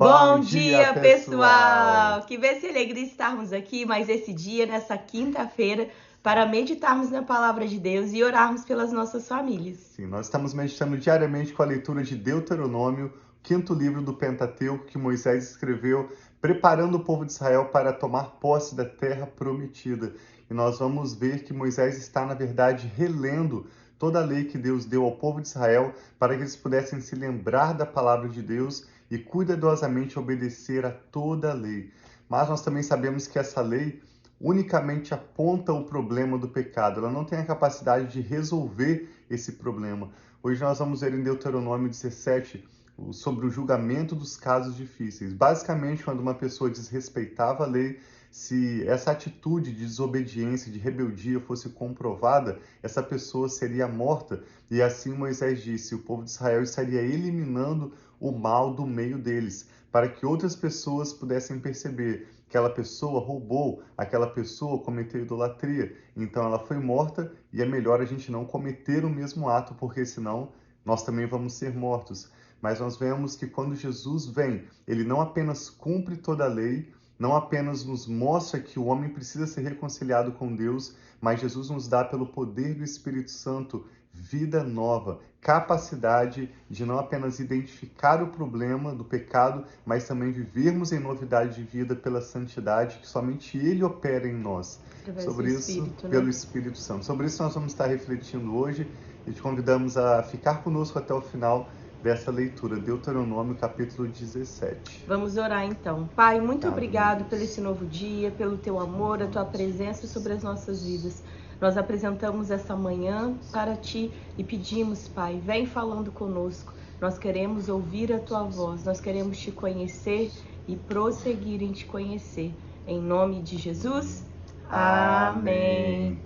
Bom dia, pessoal! Que bênção e alegria estarmos aqui mais esse dia, nessa quinta-feira, para meditarmos na palavra de Deus e orarmos pelas nossas famílias. Sim, nós estamos meditando diariamente com a leitura de Deuteronômio, quinto livro do Pentateuco que Moisés escreveu, preparando o povo de Israel para tomar posse da terra prometida. E nós vamos ver que Moisés está, na verdade, relendo toda a lei que Deus deu ao povo de Israel para que eles pudessem se lembrar da palavra de Deus e cuidadosamente obedecer a toda a lei. Mas nós também sabemos que essa lei unicamente aponta o problema do pecado, ela não tem a capacidade de resolver esse problema. Hoje nós vamos ver em Deuteronômio 17 sobre o julgamento dos casos difíceis. Basicamente, quando uma pessoa desrespeitava a lei, se essa atitude de desobediência, de rebeldia fosse comprovada, essa pessoa seria morta. E assim Moisés disse, o povo de Israel estaria eliminando o mal do meio deles, para que outras pessoas pudessem perceber que aquela pessoa roubou, aquela pessoa cometeu idolatria, então ela foi morta e é melhor a gente não cometer o mesmo ato, porque senão nós também vamos ser mortos. Mas nós vemos que quando Jesus vem, ele não apenas cumpre toda a lei, não apenas nos mostra que o homem precisa ser reconciliado com Deus, mas Jesus nos dá, pelo poder do Espírito Santo, vida nova, capacidade de não apenas identificar o problema do pecado, mas também vivermos em novidade de vida pela santidade que somente Ele opera em nós. Sobre isso, pelo Espírito Santo. Sobre isso nós vamos estar refletindo hoje e te convidamos a ficar conosco até o final dessa leitura, Deuteronômio capítulo 17. Vamos orar então. Pai, muito obrigado por esse novo dia, pelo teu amor, a tua presença sobre as nossas vidas. Nós apresentamos essa manhã para ti e pedimos, Pai, vem falando conosco. Nós queremos ouvir a tua voz, nós queremos te conhecer e prosseguir em te conhecer. Em nome de Jesus, amém.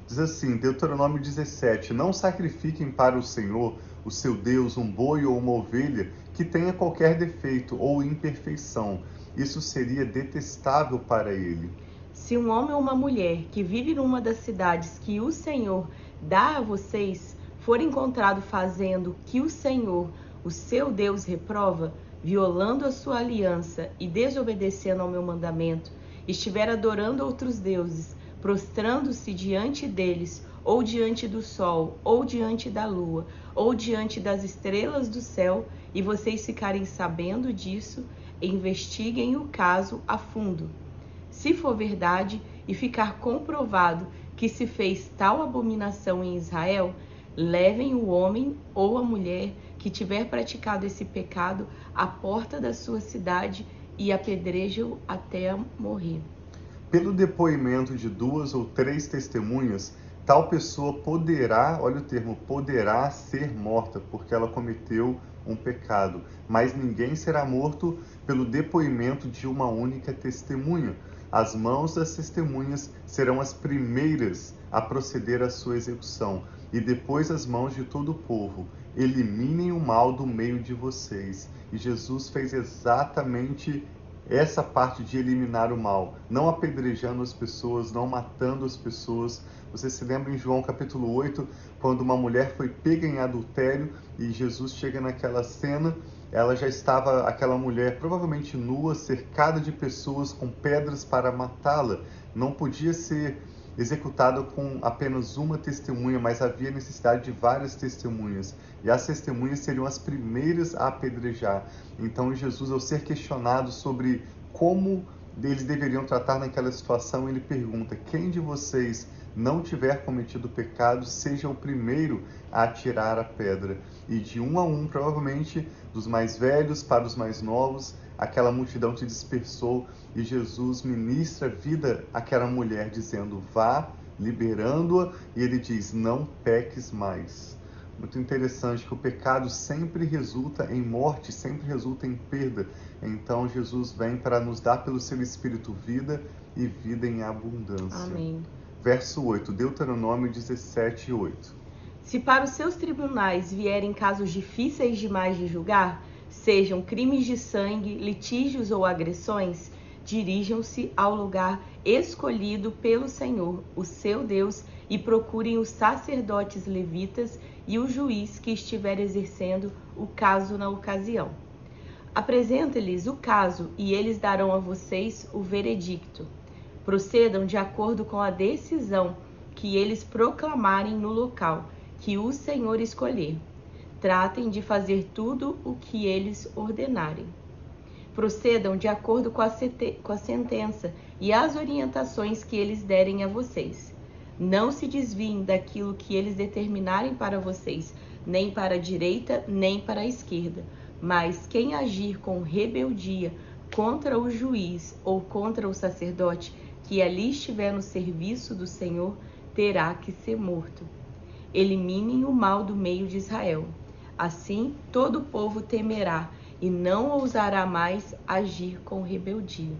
Diz assim, Deuteronômio 17, não sacrifiquem para o Senhor, o seu Deus, um boi ou uma ovelha que tenha qualquer defeito ou imperfeição. Isso seria detestável para ele. Se um homem ou uma mulher que vive numa das cidades que o Senhor dá a vocês for encontrado fazendo o que o Senhor, o seu Deus, reprova, violando a sua aliança e desobedecendo ao meu mandamento, estiver adorando outros deuses, prostrando-se diante deles, ou diante do sol, ou diante da lua, ou diante das estrelas do céu, e vocês ficarem sabendo disso, investiguem o caso a fundo. Se for verdade e ficar comprovado que se fez tal abominação em Israel, levem o homem ou a mulher que tiver praticado esse pecado à porta da sua cidade e apedrejem-o até morrer. Pelo depoimento de 2 ou 3 testemunhas, tal pessoa poderá, olha o termo, poderá ser morta, porque ela cometeu um pecado. Mas ninguém será morto pelo depoimento de uma única testemunha. As mãos das testemunhas serão as primeiras a proceder à sua execução, e depois as mãos de todo o povo. Eliminem o mal do meio de vocês. E Jesus fez exatamente essa parte de eliminar o mal, não apedrejando as pessoas, não matando as pessoas. Você se lembra em João capítulo 8, quando uma mulher foi pega em adultério e Jesus chega naquela cena, ela já estava, aquela mulher, provavelmente nua, cercada de pessoas com pedras para matá-la. Não podia ser executada com apenas uma testemunha, mas havia necessidade de várias testemunhas. E as testemunhas seriam as primeiras a apedrejar. Então Jesus, ao ser questionado sobre como eles deveriam tratar naquela situação, ele pergunta: quem de vocês não tiver cometido pecado, seja o primeiro a atirar a pedra. E de um a um, provavelmente, dos mais velhos para os mais novos, aquela multidão se dispersou e Jesus ministra vida àquela mulher, dizendo: vá, liberando-a, e ele diz: não peques mais. Muito interessante que o pecado sempre resulta em morte, sempre resulta em perda. Então Jesus vem para nos dar pelo seu Espírito vida e vida em abundância. Amém. Verso 8, Deuteronômio 17, 8. Se para os seus tribunais vierem casos difíceis demais de julgar, sejam crimes de sangue, litígios ou agressões, dirijam-se ao lugar escolhido pelo Senhor, o seu Deus, e procurem os sacerdotes levitas e o juiz que estiver exercendo o caso na ocasião. Apresente-lhes o caso e eles darão a vocês o veredicto. Procedam de acordo com a decisão que eles proclamarem no local que o Senhor escolher. Tratem de fazer tudo o que eles ordenarem. Procedam de acordo com a sentença e as orientações que eles derem a vocês. Não se desviem daquilo que eles determinarem para vocês, nem para a direita, nem para a esquerda. Mas quem agir com rebeldia contra o juiz ou contra o sacerdote que ali estiver no serviço do Senhor, terá que ser morto. Eliminem o mal do meio de Israel. Assim, todo o povo temerá e não ousará mais agir com rebeldia.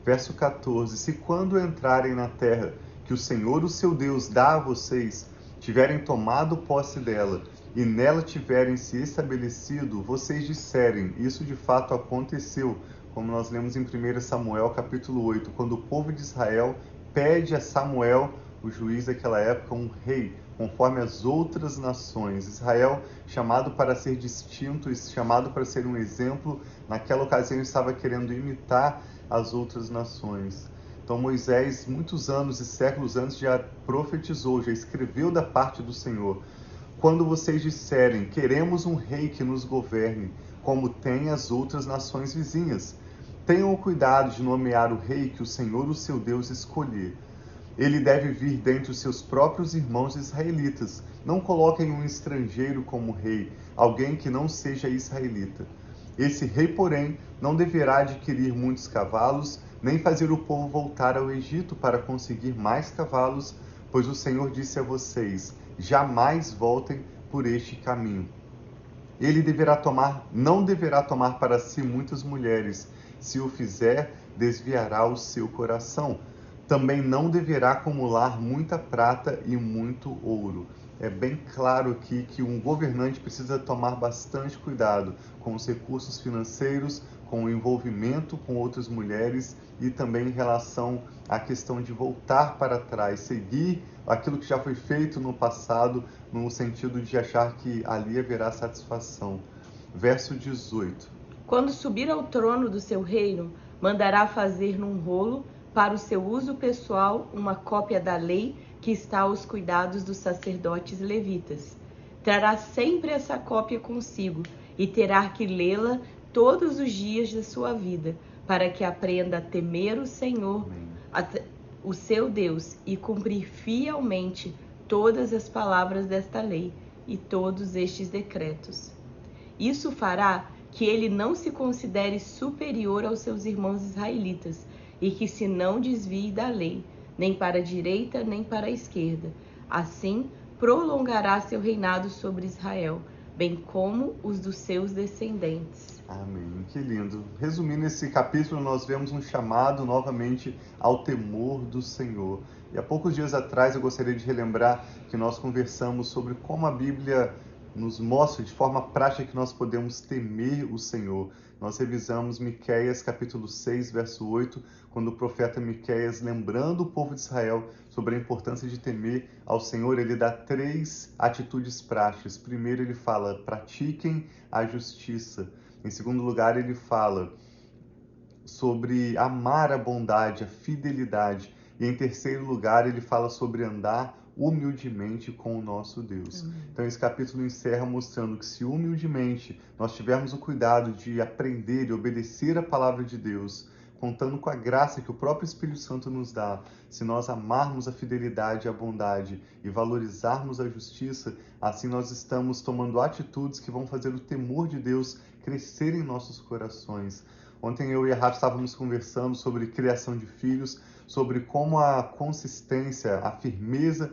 Verso 14. Se quando entrarem na terra que o Senhor, o seu Deus, dá a vocês, tiverem tomado posse dela e nela tiverem se estabelecido, vocês disserem, isso de fato aconteceu, como nós lemos em 1 Samuel capítulo 8, quando o povo de Israel pede a Samuel, o juiz daquela época, um rei, conforme as outras nações. Israel, chamado para ser distinto, chamado para ser um exemplo, naquela ocasião estava querendo imitar as outras nações. Então Moisés, muitos anos e séculos antes, já profetizou, já escreveu da parte do Senhor. Quando vocês disserem, queremos um rei que nos governe, como tem as outras nações vizinhas, tenham o cuidado de nomear o rei que o Senhor, o seu Deus, escolher. Ele deve vir dentre os seus próprios irmãos israelitas. Não coloquem um estrangeiro como rei, alguém que não seja israelita. Esse rei, porém, não deverá adquirir muitos cavalos, nem fazer o povo voltar ao Egito para conseguir mais cavalos, pois o Senhor disse a vocês, jamais voltem por este caminho. Ele não deverá tomar para si muitas mulheres. Se o fizer, desviará o seu coração. Também não deverá acumular muita prata e muito ouro. É bem claro aqui que um governante precisa tomar bastante cuidado com os recursos financeiros, com o envolvimento com outras mulheres e também em relação à questão de voltar para trás, seguir aquilo que já foi feito no passado, no sentido de achar que ali haverá satisfação. Verso 18. Quando subir ao trono do seu reino, mandará fazer num rolo, para o seu uso pessoal, uma cópia da lei que está aos cuidados dos sacerdotes levitas. Trará sempre essa cópia consigo e terá que lê-la todos os dias da sua vida, para que aprenda a temer o Senhor, o seu Deus, e cumprir fielmente todas as palavras desta lei e todos estes decretos. Isso fará que ele não se considere superior aos seus irmãos israelitas e que se não desvie da lei, nem para a direita nem para a esquerda. Assim, prolongará seu reinado sobre Israel, bem como os dos seus descendentes. Amém, que lindo. Resumindo esse capítulo, nós vemos um chamado novamente ao temor do Senhor. E há poucos dias atrás eu gostaria de relembrar que nós conversamos sobre como a Bíblia nos mostra de forma prática que nós podemos temer o Senhor. Nós revisamos Miqueias capítulo 6, verso 8, quando o profeta Miqueias, lembrando o povo de Israel sobre a importância de temer ao Senhor, ele dá 3 atitudes práticas. Primeiro ele fala, pratiquem a justiça. Em segundo lugar ele fala sobre amar a bondade, a fidelidade. E em terceiro lugar ele fala sobre andar humildemente com o nosso Deus. Então esse capítulo encerra mostrando que se humildemente nós tivermos o cuidado de aprender e obedecer a palavra de Deus, contando com a graça que o próprio Espírito Santo nos dá, se nós amarmos a fidelidade e a bondade e valorizarmos a justiça, assim nós estamos tomando atitudes que vão fazer o temor de Deus crescer em nossos corações. Ontem eu e a Rafa estávamos conversando sobre criação de filhos, sobre como a consistência, a firmeza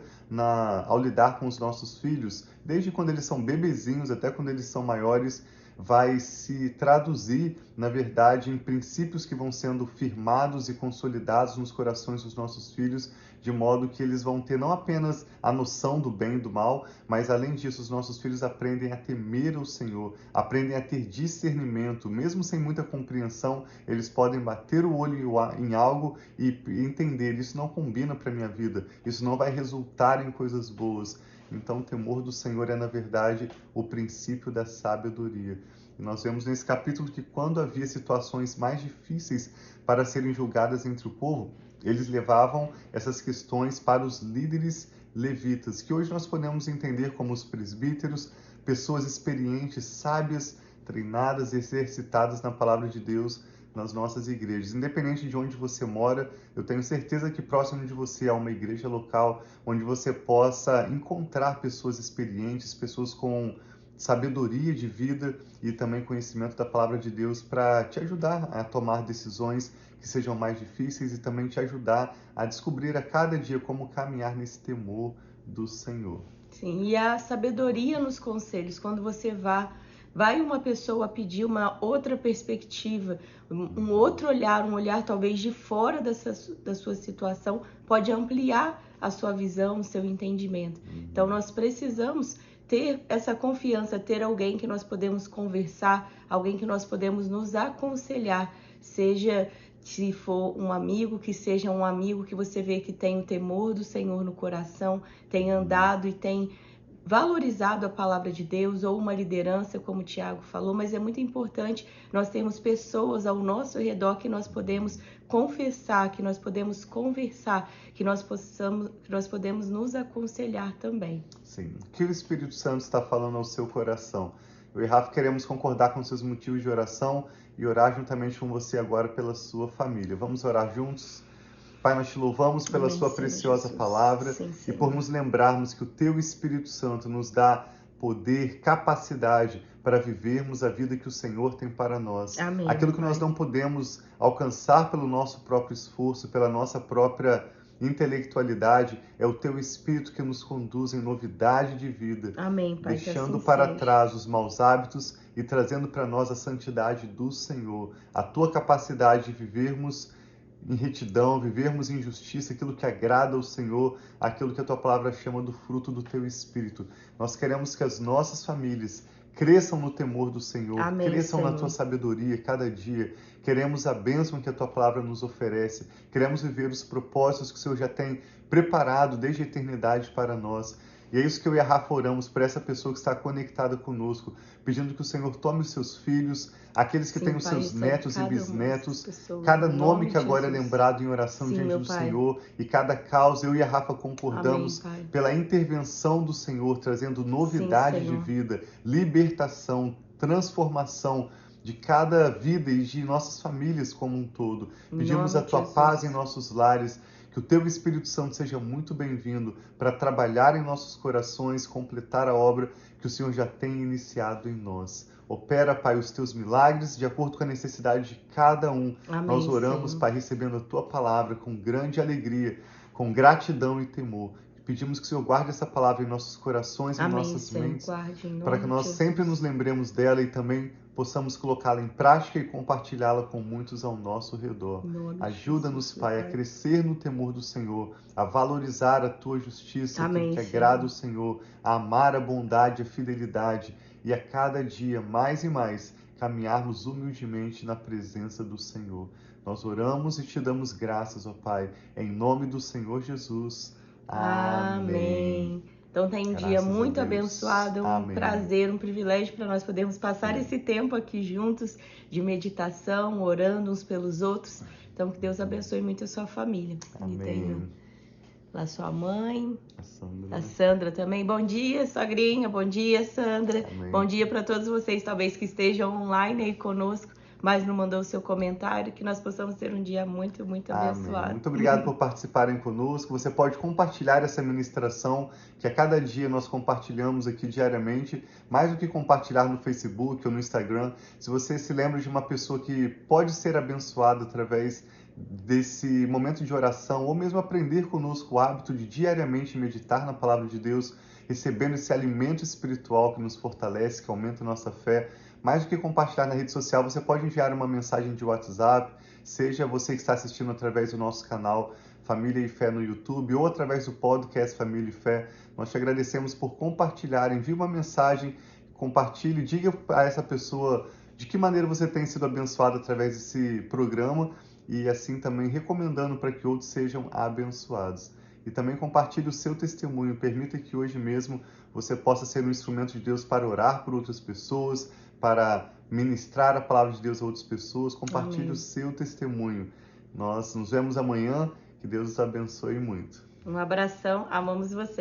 ao lidar com os nossos filhos, desde quando eles são bebezinhos até quando eles são maiores, vai se traduzir, na verdade, em princípios que vão sendo firmados e consolidados nos corações dos nossos filhos, de modo que eles vão ter não apenas a noção do bem e do mal, mas além disso, os nossos filhos aprendem a temer o Senhor, aprendem a ter discernimento, mesmo sem muita compreensão, eles podem bater o olho em algo e entender, isso não combina para a minha vida, isso não vai resultar em coisas boas. Então, o temor do Senhor é, na verdade, o princípio da sabedoria. E nós vemos nesse capítulo que quando havia situações mais difíceis para serem julgadas entre o povo, eles levavam essas questões para os líderes levitas, que hoje nós podemos entender como os presbíteros, pessoas experientes, sábias, treinadas, exercitadas na palavra de Deus nas nossas igrejas. Independente de onde você mora, eu tenho certeza que próximo de você há uma igreja local onde você possa encontrar pessoas experientes, pessoas com sabedoria de vida e também conhecimento da palavra de Deus para te ajudar a tomar decisões que sejam mais difíceis e também te ajudar a descobrir a cada dia como caminhar nesse temor do Senhor. Sim, e a sabedoria nos conselhos, quando você vai uma pessoa pedir uma outra perspectiva, um outro olhar, um olhar talvez de fora da sua situação, pode ampliar a sua visão, o seu entendimento. Então nós precisamos ter essa confiança, ter alguém que nós podemos conversar, alguém que nós podemos nos aconselhar, seja se for um amigo, que seja um amigo que você vê que tem o temor do Senhor no coração, tem andado e tem valorizado a palavra de Deus, ou uma liderança, como o Tiago falou, mas é muito importante nós termos pessoas ao nosso redor que nós podemos confessar, que nós podemos conversar, que nós podemos nos aconselhar também. Sim. O que o Espírito Santo está falando ao seu coração? Eu e Rafa queremos concordar com seus motivos de oração e orar juntamente com você agora pela sua família. Vamos orar juntos? Pai, nós te louvamos pela Amém, sua Senhor preciosa Jesus. palavra Sim, e Senhor. por nos lembrarmos que o teu Espírito Santo nos dá poder, capacidade para vivermos a vida que o Senhor tem para nós. Amém, Aquilo que Pai. nós não podemos alcançar pelo nosso próprio esforço, pela nossa própria intelectualidade, é o teu Espírito que nos conduz em novidade de vida, Amém, Pai, deixando que assim para seja. trás os maus hábitos e trazendo para nós a santidade do Senhor, a tua capacidade de vivermos em retidão, vivermos em justiça, aquilo que agrada ao Senhor, aquilo que a tua palavra chama do fruto do teu Espírito. Nós queremos que as nossas famílias cresçam no temor do Senhor, Amém, cresçam na Senhor. tua sabedoria cada dia. Queremos a bênção que a tua palavra nos oferece. Queremos viver os propósitos que o Senhor já tem preparado desde a eternidade para nós. E é isso que eu e a Rafa oramos por essa pessoa que está conectada conosco, pedindo que o Senhor tome os seus filhos, aqueles que Sim, têm os Pai, seus recebe netos e cada uma bisnetos, dessas pessoas, cada em nome de que agora é Jesus. lembrado em oração Sim, diante meu do Pai. Senhor, e cada causa, eu e a Rafa concordamos Amém, Pai. pela intervenção do Senhor, trazendo novidade de Senhor. vida, libertação, transformação de cada vida e de nossas famílias como um todo. Em Pedimos nome a de tua Jesus. paz em nossos lares, que o teu Espírito Santo seja muito bem-vindo para trabalhar em nossos corações, completar a obra que o Senhor já tem iniciado em nós. Opera, Pai, os teus milagres de acordo com a necessidade de cada um. Amém, Nós oramos, Senhor. Pai, recebendo a tua palavra com grande alegria, com gratidão e temor. Pedimos que o Senhor guarde essa palavra em nossos corações e em Amém, nossas Senhor. mentes, Guarde em nome para que nós de Jesus. sempre nos lembremos dela e também possamos colocá-la em prática e compartilhá-la com muitos ao nosso redor. Em nome de Ajuda-nos, Jesus, Pai, meu a crescer no temor do Senhor, a valorizar a tua justiça, Amém, aquilo que Senhor. agrada o Senhor, a amar a bondade, a fidelidade e a cada dia, mais e mais, caminharmos humildemente na presença do Senhor. Nós oramos e te damos graças, ó Pai, em nome do Senhor Jesus. Amém. Então tem um dia Graças a muito Deus. abençoado, um Amém. prazer, um privilégio para nós podermos passar Sim. esse tempo aqui juntos de meditação, orando uns pelos outros. Então que Deus abençoe muito a sua família. E tem Amém. lá sua mãe, A a Sandra. Sandra também. Bom dia, sogrinha. Bom dia, Sandra. Amém. Bom dia para todos vocês, talvez que estejam online aí conosco, mas não mandou o seu comentário. Que nós possamos ter um dia muito, muito abençoado. Amém. Muito obrigado por participarem conosco. Você pode compartilhar essa ministração que a cada dia nós compartilhamos aqui diariamente, mais do que compartilhar no Facebook ou no Instagram. Se você se lembra de uma pessoa que pode ser abençoada através desse momento de oração, ou mesmo aprender conosco o hábito de diariamente meditar na palavra de Deus, recebendo esse alimento espiritual que nos fortalece, que aumenta a nossa fé, mais do que compartilhar na rede social, você pode enviar uma mensagem de WhatsApp, seja você que está assistindo através do nosso canal Família e Fé no YouTube ou através do podcast Família e Fé. Nós te agradecemos por compartilhar. Envie uma mensagem, compartilhe, diga a essa pessoa de que maneira você tem sido abençoado através desse programa e assim também recomendando para que outros sejam abençoados. E também compartilhe o seu testemunho. Permita que hoje mesmo você possa ser um instrumento de Deus para orar por outras pessoas, para ministrar a palavra de Deus a outras pessoas. Compartilhe Amém. o seu testemunho. Nós nos vemos amanhã. Que Deus os abençoe muito. Um abração, amamos você.